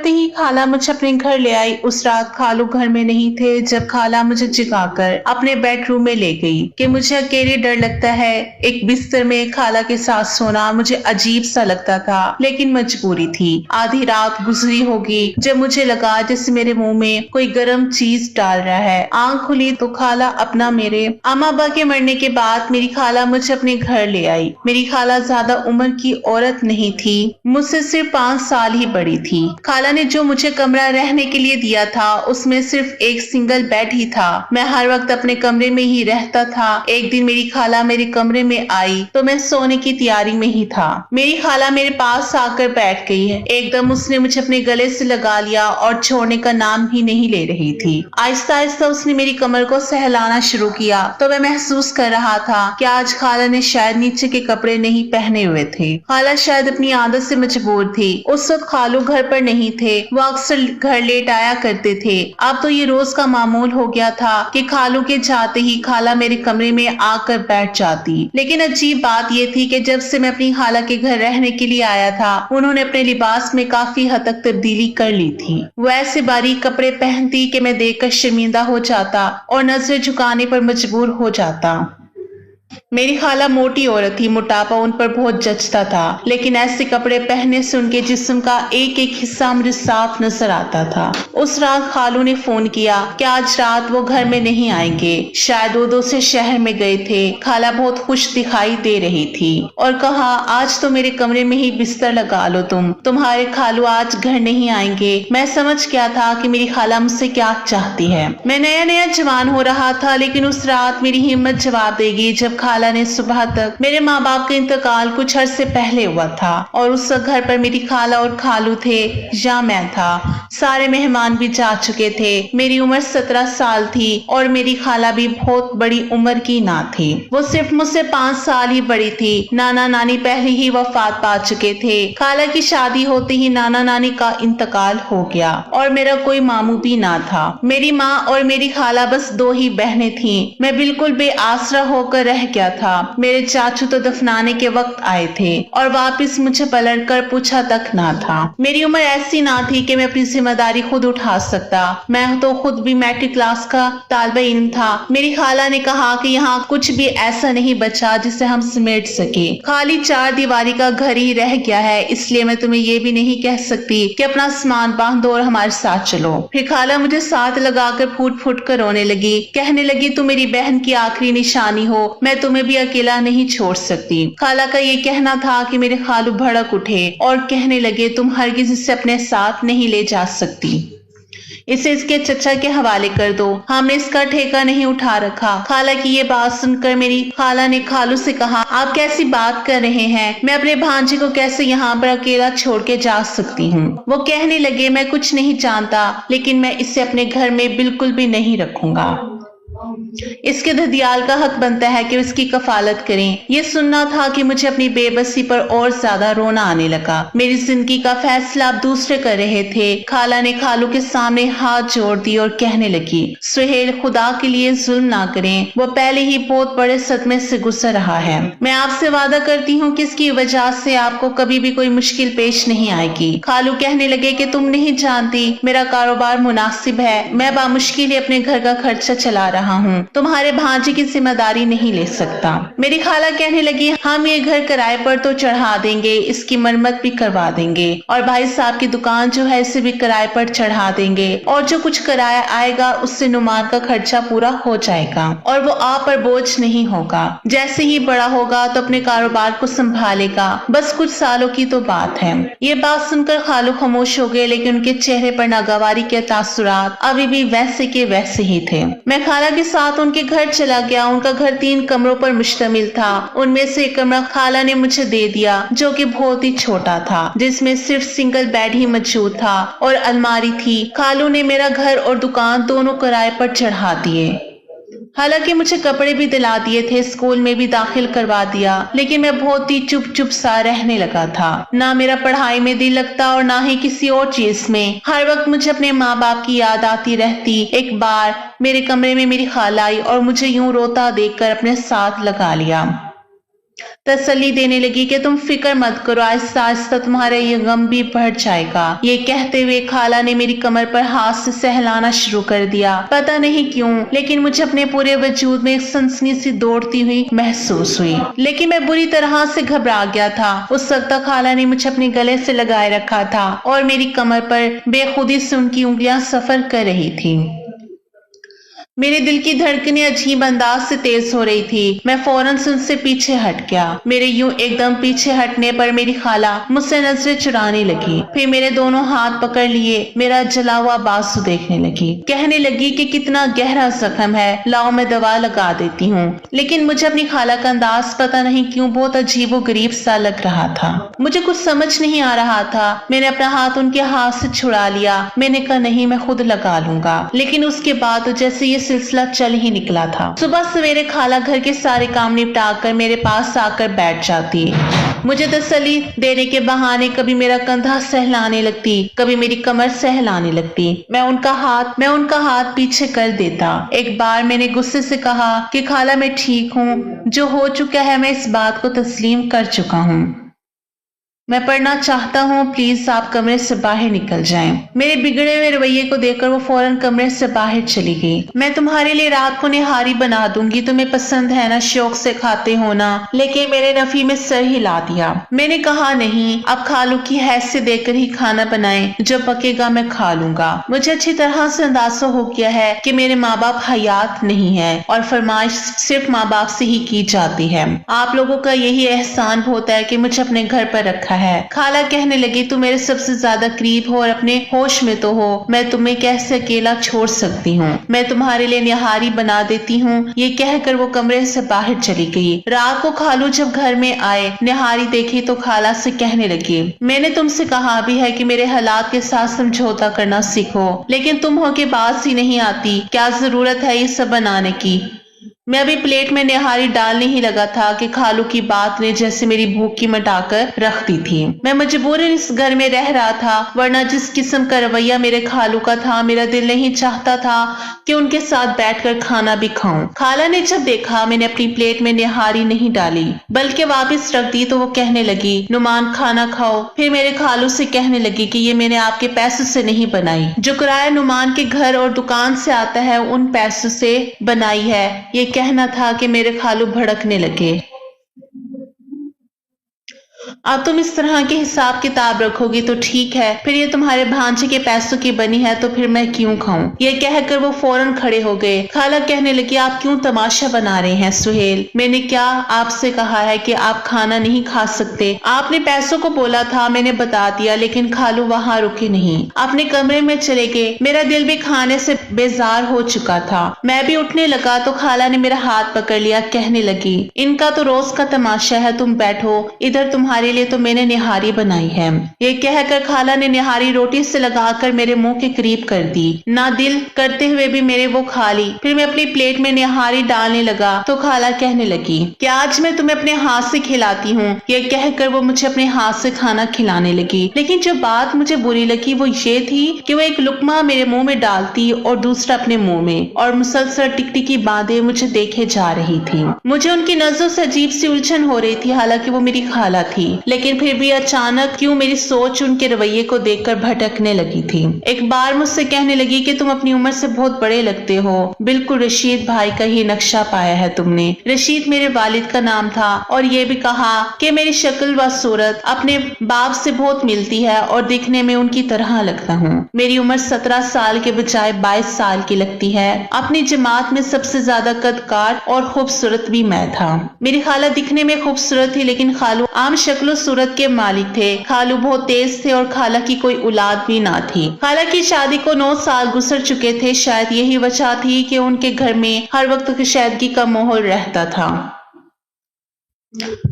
होते ही खाला मुझे अपने घर ले आई। उस रात खालू घर में नहीं थे जब खाला मुझे जगाकर अपने बेडरूम में ले गई कि मुझे अकेले डर लगता है। एक बिस्तर में खाला के साथ सोना मुझे अजीब सा लगता था, लेकिन मजबूरी थी। आधी रात गुजरी होगी जब मुझे लगा जैसे मेरे मुंह में कोई गर्म चीज डाल रहा है। आंख खुली तो खाला अपना मेरे अम्मा अब्बा के मरने के बाद मेरी खाला मुझे अपने घर ले आई। मेरी खाला ज्यादा उम्र की औरत नहीं थी, मुझसे सिर्फ 5 साल ही बड़ी थी। खाला ने जो मुझे कमरा रहने के लिए दिया था उसमें सिर्फ एक सिंगल बेड ही था। मैं हर वक्त अपने कमरे में ही रहता था। एक दिन मेरी खाला मेरे कमरे में आई तो मैं सोने की तैयारी में ही था। मेरी खाला मेरे पास आकर बैठ गई है। एकदम उसने मुझे अपने गले से लगा लिया और छोड़ने का नाम ही नहीं ले रही थी। आहिस्ता आहिस्ता उसने मेरी कमर को सहलाना शुरू किया तो मैं महसूस कर रहा था कि आज खाला ने शायद नीचे के कपड़े नहीं पहने हुए थे। खाला शायद अपनी आदत से मजबूर थी। उस वक्त खालू घर पर नहीं थे, वो अक्सर घर लेट आया करते थे। अब तो ये रोज का मामूल हो गया था कि खालू के जाते ही खाला मेरे कमरे में आकर बैठ जाती। लेकिन अजीब बात ये थी कि जब से मैं अपनी खाला के घर रहने के लिए आया था उन्होंने अपने लिबास में काफी हद तक तब्दीली कर ली थी। वो ऐसे बारीक कपड़े पहनती कि मैं देखकर शर्मिंदा हो जाता और नजरें झुकाने पर मजबूर हो जाता। मेरी खाला मोटी औरत थी, मोटापा उन पर बहुत जचता था, लेकिन ऐसे कपड़े पहनने से उनके जिस्म का एक एक हिस्सा मुझे साफ नजर आता था। उस रात खालू ने फोन किया कि आज रात वो घर में नहीं आएंगे, शायद वो दूसरे शहर में गए थे। खाला बहुत खुश दिखाई दे रही थी और कहा आज तो मेरे कमरे में ही बिस्तर लगा लो, तुम्हारे खालू आज घर नहीं आएंगे। मैं समझ गया था कि मेरी खाला मुझसे क्या चाहती है। मैं नया नया जवान हो रहा था, लेकिन उस रात मेरी हिम्मत जवाब देगी जब खाला ने सुबह तक मेरे माँ बाप का इंतकाल कुछ अरसे पहले हुआ था और उस घर पर मेरी खाला और खालू थे या मैं था। सारे मेहमान भी जा चुके थे। मेरी उम्र 17 साल थी और मेरी खाला भी बहुत बड़ी उम्र की ना थी, वो सिर्फ मुझसे 5 साल ही बड़ी थी। नाना नानी पहले ही वफात पा चुके थे। खाला की शादी होते ही नाना नानी का इंतकाल हो गया और मेरा कोई मामू भी ना था। मेरी माँ और मेरी खाला बस 2 ही बहनें थीं। मैं बिल्कुल बेआसरा होकर रह गया था। मेरे चाचू तो दफनाने के वक्त आए थे और वापस मुझे पलट कर पूछा तक ना था। मेरी उम्र ऐसी ना थी कि मैं अपनी जिम्मेदारी खुद उठा सकता। मैं तो खुद भी मैट्रिक क्लास का तालिबे इल्म था। मेरी खाला ने कहा कि यहाँ कुछ भी ऐसा नहीं बचा जिसे हम समेट सके, खाली 4 दीवारी का घर ही रह गया है, इसलिए मैं तुम्हें ये भी नहीं कह सकती कि अपना सामान बांधो और हमारे साथ चलो। फिर खाला मुझे साथ लगाकर फूट फूट कर रोने लगी, कहने लगी तुम मेरी बहन की आखिरी निशानी हो, मैं तुम्हें भी अकेला नहीं छोड़ सकती। खाला का ये कहना था कि मेरे खालू भड़क उठे और कहने लगे तुम हरगिज इसे अपने साथ नहीं ले जा सकती, इसे इसके चचा के हवाले कर दो, हमने इसका ठेका नहीं उठा रखा। खाला की ये बात सुनकर मेरी खाला ने खालू से कहा आप कैसी बात कर रहे हैं, मैं अपने भांजे को कैसे यहाँ पर अकेला छोड़ के जा सकती हूँ। वो कहने लगे मैं कुछ नहीं जानता, लेकिन मैं इसे अपने घर में बिल्कुल भी नहीं रखूंगा। इसके ददियाल का हक बनता है कि उसकी कफालत करें। ये सुनना था कि मुझे अपनी बेबसी पर और ज्यादा रोना आने लगा। मेरी जिंदगी का फैसला अब दूसरे कर रहे थे। खाला ने खालू के सामने हाथ जोड़ दिए और कहने लगी सुहेल खुदा के लिए जुल्म ना करें, वो पहले ही बहुत बड़े सदमे से गुजर रहा है। मैं आपसे वादा करती हूँ कि इसकी वजह से आपको कभी भी कोई मुश्किल पेश नहीं आएगी। खालू कहने लगे कि तुम नहीं जानती मेरा कारोबार मुनासिब है, मैं बामुश्किल ही अपने घर का खर्चा चला रहा हूँ, तुम्हारे भांजे की जिम्मेदारी नहीं ले सकता। मेरी खाला कहने लगी हम ये घर किराए पर तो चढ़ा देंगे, इसकी मरम्मत भी करवा देंगे और भाई साहब की दुकान जो है इसे भी किराए पर चढ़ा देंगे और जो कुछ किराया आएगा उससे नुमान का खर्चा पूरा हो जाएगा और वो आप पर बोझ नहीं होगा। जैसे ही बड़ा होगा तो अपने कारोबार को संभालेगा, बस कुछ सालों की तो बात है। ये बात सुनकर खालू खामोश हो गए, लेकिन उनके चेहरे पर नागवारी के तासुरात अभी भी वैसे के वैसे ही थे। मैं खाला के साथ उनके घर चला गया। उनका घर 3 कमरों पर मुश्तमिल था। उनमें से एक कमरा खाला ने मुझे दे दिया जो कि बहुत ही छोटा था, जिसमें सिर्फ सिंगल बेड ही मौजूद था और अलमारी थी। खालू ने मेरा घर और दुकान दोनों किराए पर चढ़ा दिए। हालांकि मुझे कपड़े भी दिला दिए थे, स्कूल में भी दाखिल करवा दिया, लेकिन मैं बहुत ही चुप चुप सा रहने लगा था। ना मेरा पढ़ाई में दिल लगता और ना ही किसी और चीज में। हर वक्त मुझे अपने माँ बाप की याद आती रहती। एक बार मेरे कमरे में मेरी खाला आई और मुझे यूं रोता देखकर अपने साथ लगा लिया। तसल्ली देने लगी कि तुम फिक्र मत करो, आहिस्ता आहिस्ता तुम्हारा ये गम भी बढ़ जाएगा। ये कहते हुए खाला ने मेरी कमर पर हाथ से सहलाना शुरू कर दिया। पता नहीं क्यों, लेकिन मुझे अपने पूरे वजूद में एक सनसनी सी दौड़ती हुई महसूस हुई, लेकिन मैं बुरी तरह से घबरा गया था। उस वक्त तक खाला ने मुझे अपने गले से लगाए रखा था और मेरी कमर पर बेखुदी से उनकी उंगलियां सफर कर रही थी। मेरे दिल की धड़कनें अजीब अंदाज से तेज हो रही थी। मैं फौरन से उनसे पीछे हट गया। मेरे यूं एकदम पीछे हटने पर मेरी खाला मुझसे नजरें चुराने लगी, फिर मेरे दोनों हाथ पकड़ लिए मेरा जला हुआ बाजू देखने लगी। कहने लगी कि कितना गहरा जख्म है, लाओ मैं दवा लगा देती हूँ। लेकिन मुझे अपनी खाला का अंदाज पता नहीं क्यों बहुत अजीबो गरीब सा लग रहा था। मुझे कुछ समझ नहीं आ रहा था। मैंने अपना हाथ उनके हाथ से छुड़ा लिया। मैंने कहा नहीं, मैं खुद लगा लूंगा। लेकिन उसके बाद जैसे ये सिलसिला चल ही निकला था। सुबह सवेरे खाला घर के सारे काम निपटा कर मेरे पास आकर बैठ जाती। मुझे तसल्ली देने के बहाने कभी मेरा कंधा सहलाने लगती, कभी मेरी कमर सहलाने लगती। मैं उनका हाथ पीछे कर देता। एक बार मैंने गुस्से से कहा कि खाला मैं ठीक हूँ, जो हो चुका है मैं इस बात को तस्लीम कर चुका हूँ। मैं पढ़ना चाहता हूँ, प्लीज आप कमरे से बाहर निकल जाएं। मेरे बिगड़े हुए रवैये को देखकर वो फौरन कमरे से बाहर चली गई। मैं तुम्हारे लिए रात को निहारी बना दूंगी, तुम्हें पसंद है ना, शौक से खाते हो ना। लेकिन मेरे नफी में सर हिला दिया। मैंने कहा नहीं, अब खालू की हैसियत देकर ही खाना बनाएं, जब पकेगा मैं खा लूंगा। मुझे अच्छी तरह से अंदाजा हो गया है कि मेरे माँ बाप हयात नहीं है और फरमाइश सिर्फ माँ बाप से ही की जाती है। आप लोगों का यही एहसान होता है कि मुझे अपने घर पर रखा है। खाला कहने लगी तू मेरे सबसे ज्यादा करीब हो और अपने होश में तो हो, मैं तुम्हें कैसे अकेला छोड़ सकती हूँ। मैं तुम्हारे लिए निहारी बना देती हूँ। ये कहकर वो कमरे से बाहर चली गई। रात को खालू जब घर में आए, निहारी देखी तो खाला से कहने लगी मैंने तुमसे कहा भी है कि मेरे हालात के साथ समझौता करना सीखो, लेकिन तुम हो के बात ही नहीं आती। क्या जरूरत है ये सब बनाने की। मैं अभी प्लेट में निहारी डालने ही लगा था कि खालू की बात ने जैसे मेरी भूख की मिटाकर रख दी थी। मैं मजबूरन इस घर में रह रहा था, वरना जिस किस्म का रवैया मेरे खालू का था, मेरा दिल नहीं चाहता था कि उनके साथ बैठकर खाना भी खाऊं। खाला ने जब देखा मैंने अपनी प्लेट में निहारी नहीं डाली बल्कि वापस रख दी तो वो कहने लगी नुमान खाना खाओ। फिर मेरे खालू से कहने लगी कि ये मैंने आपके पैसों से नहीं बनाई, जो किराया नुमान के घर और दुकान से आता है उन पैसों से बनाई है। ये कहना था कि मेरे खालू भड़कने लगे। अब तुम इस तरह के हिसाब किताब रखोगी तो ठीक है, फिर ये तुम्हारे भांजे के पैसों की बनी है तो फिर मैं क्यों खाऊं। ये कहकर वो फौरन खड़े हो गए। खाला कहने लगी आप क्यों तमाशा बना रहे हैं सुहेल, मैंने क्या आपसे कहा है कि आप खाना नहीं खा सकते। आपने पैसों को बोला था, मैंने बता दिया, लेकिन खालू वहां रुके नहीं, अपने कमरे में चले गए। मेरा दिल भी खाने से बेजार हो चुका था। मैं भी उठने लगा तो खाला ने मेरा हाथ पकड़ लिया, कहने लगी इनका तो रोज का तमाशा है, तुम बैठो, इधर तुम्हारे लिए तो मैंने निहारी बनाई है। ये कहकर खाला ने निहारी रोटी से लगाकर मेरे मुंह के करीब कर दी। ना दिल करते हुए भी मेरे वो खा ली। फिर मैं अपनी प्लेट में निहारी डालने लगा तो खाला कहने लगी कि आज मैं तुम्हें अपने हाथ से खिलाती हूँ। ये कहकर वो मुझे अपने हाथ से खाना खिलाने लगी। लेकिन जो बात मुझे बुरी लगी वो ये थी कि वो एक लुकमा मेरे मुंह में डालती और दूसरा अपने मुंह में, और मुसलसल टिकटिकी बांधे मुझे देखे जा रही थी। मुझे उनकी नजरों से अजीब सी उलझन हो रही थी, हालांकि वो मेरी खाला थी, लेकिन फिर भी अचानक क्यों मेरी सोच उनके रवैये को देखकर भटकने लगी थी। एक बार मुझसे कहने लगी कि तुम अपनी उम्र से बहुत बड़े लगते हो, बिल्कुल रशीद भाई का ही नक्शा पाया है तुमने। रशीद मेरे वालिद का नाम था, और ये भी कहा कि मेरी शक्ल व सूरत अपने बाप से बहुत मिलती है और दिखने में उनकी तरह लगता हूँ। मेरी उम्र 17 साल के बजाय 22 साल की लगती है। अपनी जमात में सबसे ज्यादा कदकार और खूबसूरत भी मैं था। मेरी खाला दिखने में खूबसूरत थी, लेकिन खालू आम शक्ल सूरत के मालिक थे। खालू बहुत तेज थे और खाला की कोई औलाद भी ना थी। खाला की शादी को 9 साल गुजर चुके थे। शायद यही वजह थी कि उनके घर में हर वक्त कशीदगी का माहौल रहता था।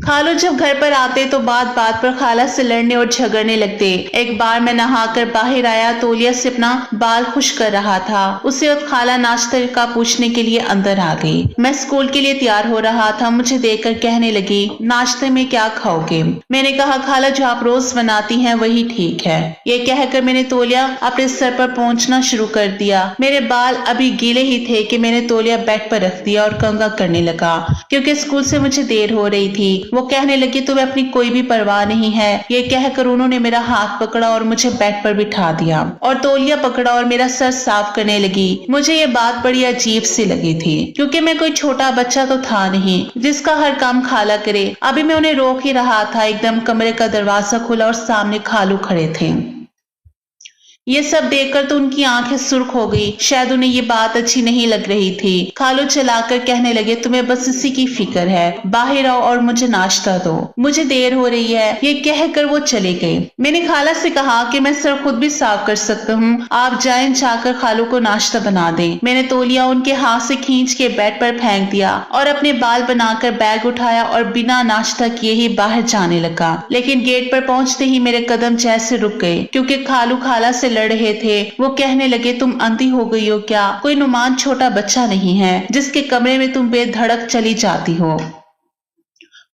खालू जब घर पर आते तो बात बात पर खाला से लड़ने और झगड़ने लगते। एक बार मैं नहाकर बाहर आया, तौलिया से अपना बाल खुश कर रहा था। उसी वक्त खाला नाश्ते का पूछने के लिए अंदर आ गई। मैं स्कूल के लिए तैयार हो रहा था, मुझे देखकर कहने लगी नाश्ते में क्या खाओगे। मैंने कहा खाला जो आप रोज बनाती हैं वही ठीक है। ये कहकर मैंने तौलिया अपने सर पर पहुंचना शुरू कर दिया। मेरे बाल अभी गीले ही थे कि मैंने तौलिया बेड पर रख दिया और कंघा करने लगा, क्योंकि स्कूल से मुझे देर हो रही थी। वो कहने लगी तुम्हें अपनी कोई भी परवाह नहीं है। ये कहकर उन्होंने मेरा हाथ पकड़ा और मुझे बेड पर बिठा दिया और तौलिया पकड़ा और मेरा सर साफ करने लगी। मुझे ये बात बड़ी अजीब सी लगी थी क्योंकि मैं कोई छोटा बच्चा तो था नहीं जिसका हर काम खाला करे। अभी मैं उन्हें रोक ही रहा था, एकदम कमरे का दरवाजा खुला और सामने खालू खड़े थे। ये सब देखकर तो उनकी आंखें सुर्ख हो गई। शायद उन्हें ये बात अच्छी नहीं लग रही थी। खालू चलाकर कहने लगे तुम्हें बस इसी की फिक्र है, बाहर आओ और मुझे नाश्ता दो, मुझे देर हो रही है। ये कहकर वो चले गए। मैंने खाला से कहा कि मैं सर खुद भी साफ कर सकता हूँ, आप जाएं जाकर खालू को नाश्ता बना दें। मैंने तौलिया उनके हाथ से खींच के बेड पर फेंक दिया और अपने बाल बनाकर बैग उठाया और बिना नाश्ता किए ही बाहर जाने लगा। लेकिन गेट पर पहुंचते ही मेरे कदम जैसे रुक गए क्योंकि खालू खाला से लड़ रहे थे। वो कहने लगे तुम अंधी हो गई हो क्या? कोई नुमान छोटा बच्चा नहीं है जिसके कमरे में तुम बेधड़क चली जाती हो,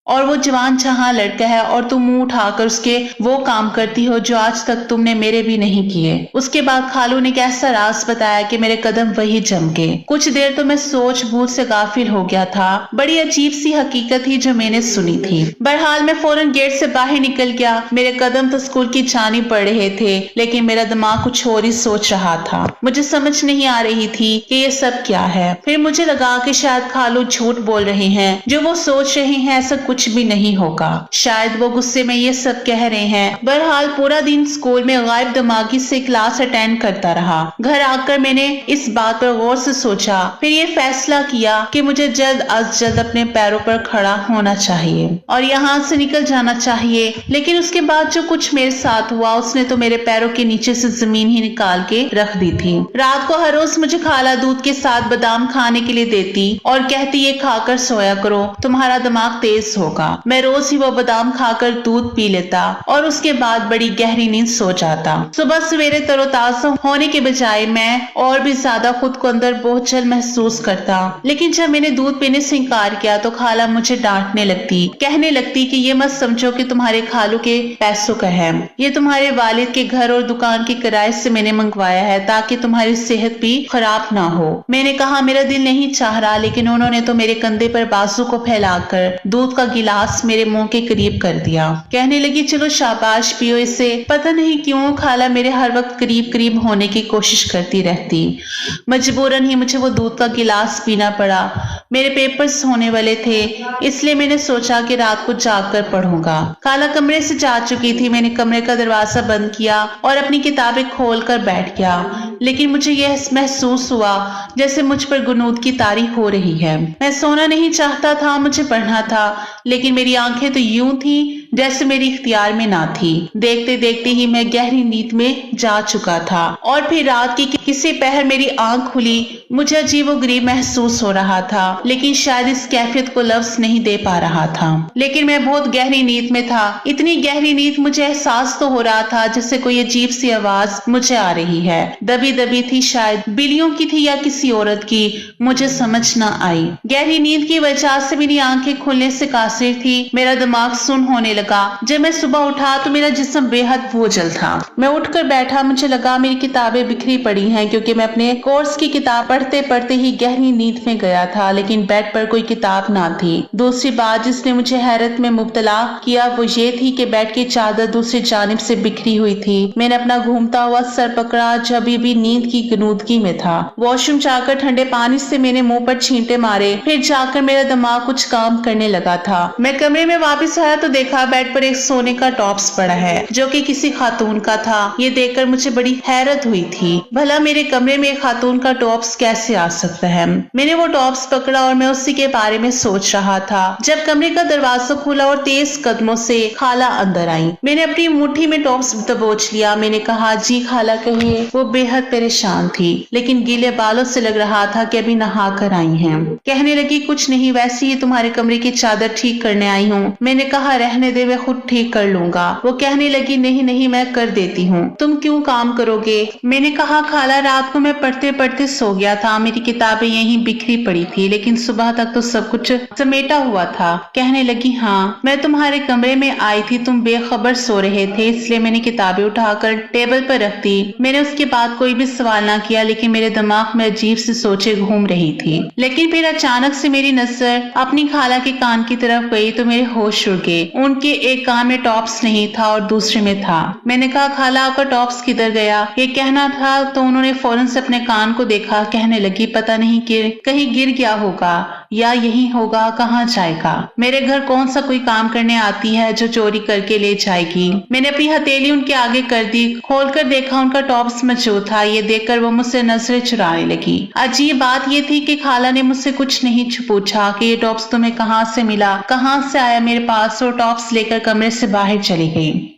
और वो जवान जहां लड़का है और तुम मुंह उठाकर उसके वो काम करती हो जो आज तक तुमने मेरे भी नहीं किए। उसके बाद खालू ने एक ऐसा राज बताया कि मेरे कदम वही जम गए। कुछ देर तो मैं सोच बूझ से गाफिल हो गया था। बड़ी अजीब सी हकीकत थी जो मैंने सुनी थी। बहरहाल मैं फौरन गेट से बाहर निकल गया। मेरे कदम तो स्कूल की जानिब पड़ रहे थे, लेकिन मेरा दिमाग कुछ और ही सोच रहा था। मुझे समझ नहीं आ रही थी कि ये सब क्या है। फिर मुझे लगा कि शायद खालू झूठ बोल रहे हैं, जो वो सोच रहे हैं ऐसा कुछ भी नहीं होगा। शायद वो गुस्से में ये सब कह रहे हैं। बहरहाल पूरा दिन स्कूल में गायब दिमागी से क्लास अटेंड करता रहा। घर आकर मैंने इस बात पर गौर से सोचा, फिर ये फैसला किया कि मुझे जल्द अज जल्द अपने पैरों पर खड़ा होना चाहिए और यहाँ से निकल जाना चाहिए। लेकिन उसके बाद जो कुछ मेरे साथ हुआ उसने तो मेरे पैरों के नीचे से जमीन ही निकाल के रख दी थी। रात को हर रोज मुझे खाला दूध के साथ बादाम खाने के लिए देती और कहती ये खाकर सोया करो, तुम्हारा दिमाग तेज होगा। मैं रोज ही वो बादाम खाकर दूध पी लेता और उसके बाद बड़ी गहरी नींद सो जाता। सुबह सवेरे तरोताजा होने के बजाय मैं और भी ज्यादा खुद को अंदर बोझल महसूस करता। लेकिन जब मैंने दूध पीने से इनकार किया तो खाला मुझे डांटने लगती, कहने लगती कि ये मत समझो कि तुम्हारे खालू के पैसों का है, ये तुम्हारे वालिद के घर और दुकान के किराए से मैंने मंगवाया है ताकि तुम्हारी सेहत भी खराब ना हो। मैंने कहा मेरा दिल नहीं चाह रहा, लेकिन उन्होंने तो मेरे कंधे पर बाजू को फैलाकर दूध का गिलास मेरे मुंह के करीब कर दिया। कहने लगी चलो शाबाश पियो इसे। पता नहीं क्यों खाला मेरे हर वक्त करीब करीब होने की कोशिश करती रहती। मजबूरन ही मुझे वो दूध का गिलास पीना पड़ा। मेरे पेपर्स होने वाले थे, इसलिए मैंने सोचा कि रात को जाकर पढ़ूंगा। खाला कमरे से जा चुकी थी। मैंने कमरे का दरवाजा बंद किया और अपनी किताबें खोलकर बैठ गया। लेकिन मुझे यह महसूस हुआ जैसे मुझ पर गुनूद की तारी हो रही है। मैं सोना नहीं चाहता था, मुझे पढ़ना था, लेकिन मेरी आंखें तो यूं थी जैसे मेरी इख्तियार में ना थी। देखते देखते ही मैं गहरी नींद में जा चुका था और फिर रात की किसी पहर मेरी आंख खुली। मुझे अजीबोगरीब महसूस हो रहा था, लेकिन शायद इस कैफियत को लफ्ज नहीं दे पा रहा था। लेकिन मैं बहुत गहरी नींद में था। इतनी गहरी नींद मुझे एहसास तो हो रहा था जैसे कोई अजीब सी आवाज मुझे आ रही है। दबी दबी थी, शायद बिल्लियों की थी या किसी औरत की, मुझे समझ न आई। गहरी नींद की वजह से मेरी आंखें खुलने से कासिर थी। मेरा दिमाग सुन होने लगा। जब मैं सुबह उठा तो मेरा जिस्म बेहद बोझल था। मैं उठकर बैठा। मुझे लगा मेरी किताबें बिखरी पड़ी हैं क्योंकि मैं अपने कोर्स की किताब पढ़ते पढ़ते ही गहरी नींद में गया था, लेकिन बेड पर कोई किताब ना थी। दूसरी बात जिसने मुझे हैरत में मुब्तला किया वो ये थी कि बेड की चादर दूसरी जानिब से बिखरी हुई थी। मैंने अपना घूमता हुआ सर पकड़ा जो अभी भी नींद की गनूदगी में था। वॉशरूम जाकर ठंडे पानी से मैंने मुंह पर छींटे मारे। फिर जाकर मेरा दिमाग कुछ काम करने लगा था। मैं कमरे में वापस आया तो देखा बेड पर एक सोने का टॉप्स पड़ा है जो कि किसी खातून का था। ये देखकर मुझे बड़ी हैरत हुई थी। भला मेरे कमरे में एक खातून का टॉप्स कैसे आ सकता है? मैंने वो टॉप्स पकड़ा और मैं उसी के बारे में सोच रहा था जब कमरे का दरवाजा खुला और तेज कदमों से खाला अंदर आई। मैंने अपनी मुट्ठी में टॉप्स दबोच लिया। मैंने कहा जी खाला कहिए। वो बेहद परेशान थी, लेकिन गीले बालों से लग रहा था कि अभी नहा कर आई हैं। कहने लगी कुछ नहीं, वैसे ही तुम्हारे कमरे की चादर ठीक करने आई हूँ। मैंने कहा रहने दे, मैं खुद ठीक कर लूंगा। वो कहने लगी नहीं नहीं मैं कर देती हूँ, तुम क्यों काम करोगे? मैंने कहा खाला रात को मैं पढ़ते पढ़ते सो गया था, मेरी किताबें यहीं बिखरी पड़ी थी, लेकिन सुबह तक तो सब कुछ समेटा हुआ था। कहने लगी हाँ, मैं तुम्हारे कमरे में आई थी, तुम बेखबर सो रहे थे, इसलिए मैंने किताबें उठाकर टेबल पर रख दी। मैंने उसके बाद कोई भी सवाल ना किया, लेकिन मेरे दिमाग में अजीब सी सोचें घूम रही थी। लेकिन फिर अचानक से मेरी नजर अपनी खाला के कान की तरफ गई तो मेरे होश उड़ गए। उनके एक कान में टॉप्स नहीं था और दूसरे में था। मैंने कहा खाला आपका टॉप्स किधर गया? ये कहना था तो उन्होंने फौरन से अपने कान को देखा। कहने लगी पता नहीं कि कहीं गिर गया होगा या यही होगा, कहाँ जाएगा? मेरे घर कौन सा कोई काम करने आती है जो चोरी करके ले जाएगी? मैंने अपनी हथेली उनके आगे कर दी, खोलकर देखा उनका टॉप्स मौजूद था। ये देखकर वो मुझसे नजरें चुराने लगी। अजीब बात ये थी कि खाला ने मुझसे कुछ नहीं पूछा कि ये टॉप्स तुम्हें कहाँ से मिला, कहाँ से आया मेरे पास, और टॉप्स लेकर कमरे से बाहर चली गई।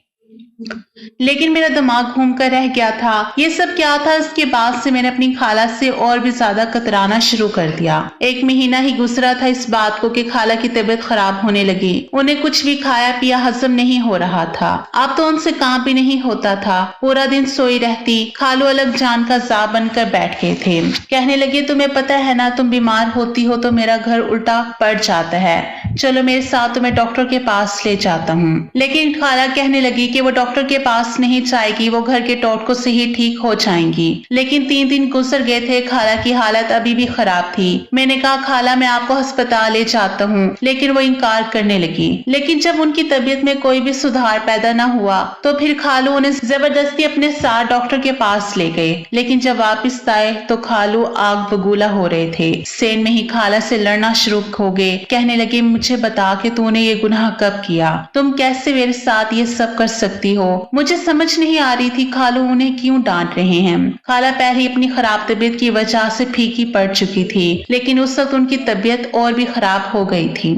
लेकिन मेरा दिमाग घूम कर रह गया था, ये सब क्या था? इसके बाद से मैंने अपनी खाला से और भी ज्यादा कतराना शुरू कर दिया। 1 महीना ही गुजरा था इस बात को कि खाला की तबीयत खराब होने लगी। उन्हें कुछ भी खाया पिया हजम नहीं हो रहा था। अब तो उनसे काम भी नहीं होता था, पूरा दिन सोई रहती। खालू अलग जान का जा बनकर बैठ गए थे। कहने लगे तुम्हें पता है ना, तुम बीमार होती हो तो मेरा घर उल्टा पड़ जाता है, चलो मेरे साथ, तुम्हें डॉक्टर के पास ले जाता हूँ। लेकिन खाला कहने लगी कि वो डॉक्टर के पास नहीं जाएगी, वो घर के टोटकों से ही ठीक हो जाएंगी। लेकिन 3 दिन गुजर गए थे, खाला की हालत अभी भी खराब थी। मैंने कहा खाला मैं आपको अस्पताल ले जाता हूँ, लेकिन वो इनकार करने लगी। लेकिन जब उनकी तबीयत में कोई भी सुधार पैदा न हुआ तो फिर खालू उन्हें जबरदस्ती अपने साथ डॉक्टर के पास ले गए। लेकिन जब वापिस आए तो खालू आग बगूला हो रहे थे। सेन में ही खाला से लड़ना शुरू हो गए। कहने लगे मुझे बता कि तूने ये गुनाह कब किया, तुम कैसे मेरे साथ ये सब कर सकती हो? मुझे समझ नहीं आ रही थी खालू उन्हें क्यों डांट रहे हैं। खाला पहले अपनी खराब तबीयत की वजह से फीकी पड़ चुकी थी, लेकिन उस वक्त उनकी तबीयत और भी खराब हो गई थी।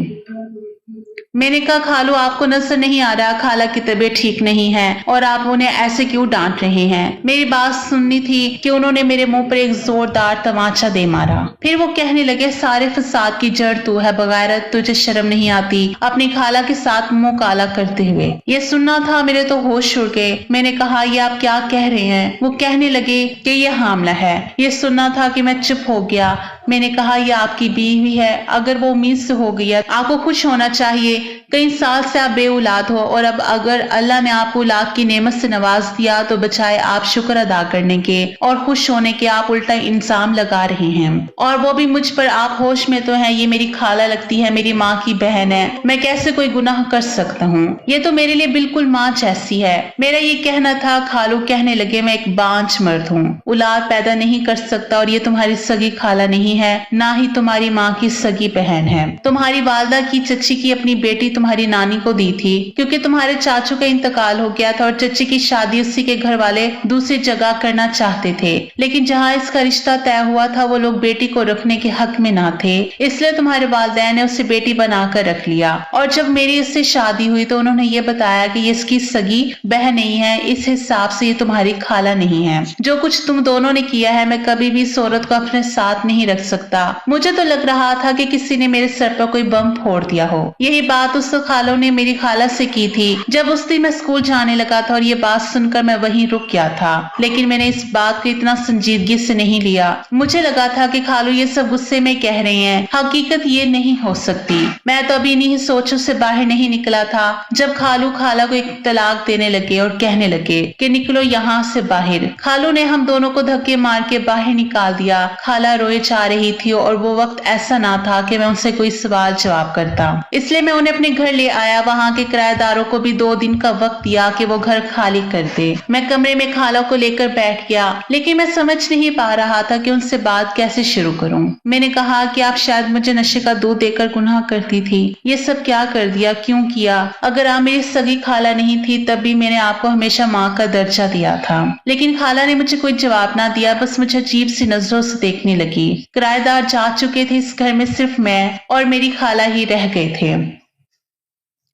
मैंने कहा खालू आपको नजर नहीं आ रहा खाला की तबीयत ठीक नहीं है और आप उन्हें ऐसे क्यों डांट रहे हैं? मेरी बात सुननी थी कि उन्होंने मेरे मुंह पर एक जोरदार तमाचा दे मारा। फिर वो कहने लगे सारे फसाद की जड़ तू है, बगैरत, तुझे शर्म नहीं आती अपनी खाला के साथ मुंह काला करते हुए। ये सुनना था, मेरे तो होश उड़ गए। मैंने कहा ये आप क्या कह रहे हैं? वो कहने लगे कि ये हामला है। ये सुनना था कि मैं चुप हो गया। मैंने कहा ये आपकी बीवी है, अगर वो उम्मीद से हो गई है आपको खुश होना चाहिए। कई साल से आप बे औलाद हो और अब अगर अल्लाह ने आपको औलाद की नेमत से नवाज दिया तो बचाए आप शुक्र अदा करने के और खुश होने के, आप उल्टा इंसाम लगा रहे हैं। और वो भी मुझ पर। आप होश में तो हैं, ये मेरी खाला लगती है, मेरी माँ की बहन है, मैं कैसे कोई गुनाह कर सकता हूँ? ये तो मेरे लिए बिल्कुल माँ जैसी है। मेरा ये कहना था। खालू कहने लगे मैं एक बांझ मर्द हूँ, औलाद पैदा नहीं कर सकता और ये तुम्हारी सगी खाला नहीं है, ना ही तुम्हारी माँ की सगी बहन है। तुम्हारी वालदा की चच्ची की अपनी बेटी तुम्हारी नानी को दी थी, क्योंकि तुम्हारे चाचू का इंतकाल हो गया था और चच्ची की शादी उसी के घर वाले दूसरी जगह करना चाहते थे। लेकिन जहाँ इसका रिश्ता तय हुआ था वो लोग बेटी को रखने के हक में ना थे, इसलिए तुम्हारे वालिदैन ने उसे बेटी बनाकर रख लिया। और जब मेरी इससे शादी हुई तो उन्होंने ये बताया कि ये इसकी सगी बहन नहीं है, इस हिसाब से ये तुम्हारी खाला नहीं है। जो कुछ तुम दोनों ने किया है, मैं कभी भी इस औरत को अपने साथ नहीं रख सकता। मुझे तो लग रहा था कि किसी ने मेरे सर पर कोई बम फोड़ दिया हो। यही बात उस खालों ने मेरी खाला से की थी जब उस दिन मैं स्कूल जाने लगा था, और ये बात सुनकर मैं वहीं रुक गया था। लेकिन मैंने इस बात को इतना संजीदगी से नहीं लिया। मुझे लगा था कि खालू ये सब गुस्से में कह रहे हैं, हकीकत ये नहीं हो सकती। मैं तो अभी इन्हीं सोचों से बाहर नहीं निकला था जब खालू खाला को एक तलाक देने लगे और कहने लगे कि निकलो यहाँ से बाहर। खालू ने हम दोनों को धक्के मार के बाहर निकाल दिया। खाला रोए जा रही थी और वो वक्त ऐसा ना था कि मैं उनसे कोई सवाल जवाब करता, इसलिए मैं उन्हें अपने घर ले आया। वहाँ के किराएदारों को भी 2 दिन का वक्त दिया कि वो घर खाली कर दे। मैं कमरे में खाला को लेकर बैठ गया, लेकिन मैं समझ नहीं पा रहा था कि उनसे बात कैसे शुरू करूं। मैंने कहा कि आप शायद मुझे नशे का दूध देकर गुनाह करती थी, ये सब क्या कर दिया, क्यों किया? अगर आप मेरी सगी खाला नहीं थी तब भी मैंने आपको हमेशा माँ का दर्जा दिया था। लेकिन खाला ने मुझे कोई जवाब ना दिया, बस मुझे अजीब सी नजरों से देखने लगी। किराएदार जा चुके थे, इस घर में सिर्फ मैं और मेरी खाला ही रह गए थे।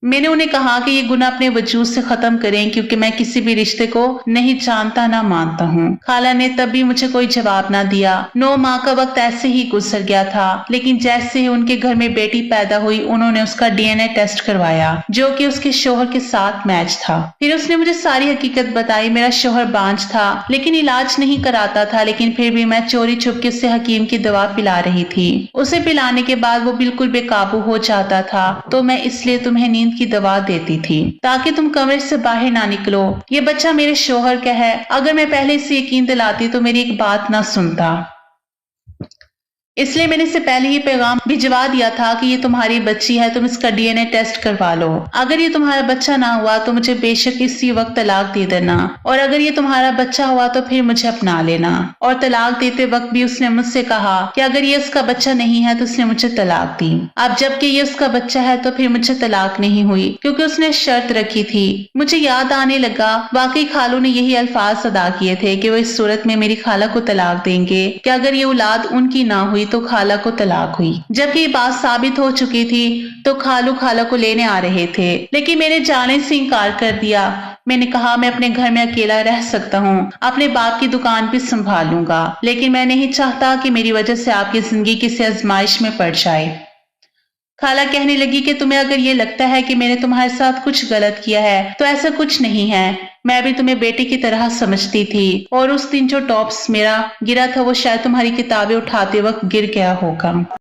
मैंने उन्हें कहा कि ये गुनाह अपने वजूद से खत्म करें क्योंकि मैं किसी भी रिश्ते को नहीं जानता ना मानता हूँ। खाला ने तब भी मुझे कोई जवाब ना दिया। 9 माह का वक्त ऐसे ही गुजर गया था, लेकिन जैसे ही उनके घर में बेटी पैदा हुई उन्होंने उसका डीएनए टेस्ट करवाया जो कि उसके शोहर के साथ मैच था। फिर उसने मुझे सारी हकीकत बताई। मेरा शोहर बांझ था लेकिन इलाज नहीं कराता था, लेकिन फिर भी मैं चोरी छुप के उसे हकीम की दवा पिला रही थी। उसे पिलाने के बाद वो बिल्कुल बेकाबू हो जाता था, तो मैं इसलिए तुम्हें नींद की दवा देती थी ताकि तुम कमरे से बाहर ना निकलो। ये बच्चा मेरे शोहर का है। अगर मैं पहले इसे यकीन दिलाती तो मेरी एक बात ना सुनता, इसलिए मैंने इसे पहले ही पैगाम भिजवा दिया था कि ये तुम्हारी बच्ची है, तुम इसका डीएनए टेस्ट करवा लो। अगर ये तुम्हारा बच्चा ना हुआ तो मुझे बेशक इसी वक्त तलाक दे देना, और अगर ये तुम्हारा बच्चा हुआ तो फिर मुझे अपना लेना। और तलाक देते वक्त भी उसने मुझसे कहा कि अगर ये उसका बच्चा नहीं है तो उसने मुझे तलाक दी। अब जबकि ये उसका बच्चा है तो फिर मुझे तलाक नहीं हुई क्योंकि उसने शर्त रखी थी। मुझे याद आने लगा वाकई खालू ने यही अल्फाज अदा किए थे कि वो इस सूरत में मेरी खाला को तलाक देंगे कि अगर ये औलाद उनकी ना हुई तो खाला को तलाक हुई। जबकि ये बात साबित हो चुकी थी तो खालू खाला को लेने आ रहे थे, लेकिन मैंने जाने से इनकार कर दिया। मैंने कहा मैं अपने घर में अकेला रह सकता हूँ, अपने बाप की दुकान भी संभालूंगा, लेकिन मैं नहीं चाहता कि मेरी वजह से आपकी जिंदगी किसी आजमाइश में पड़ जाए। खाला कहने लगी कि तुम्हें अगर ये लगता है कि मैंने तुम्हारे साथ कुछ गलत किया है तो ऐसा कुछ नहीं है। मैं भी तुम्हें बेटे की तरह समझती थी, और उस दिन जो टॉप्स मेरा गिरा था वो शायद तुम्हारी किताबें उठाते वक्त गिर गया होगा।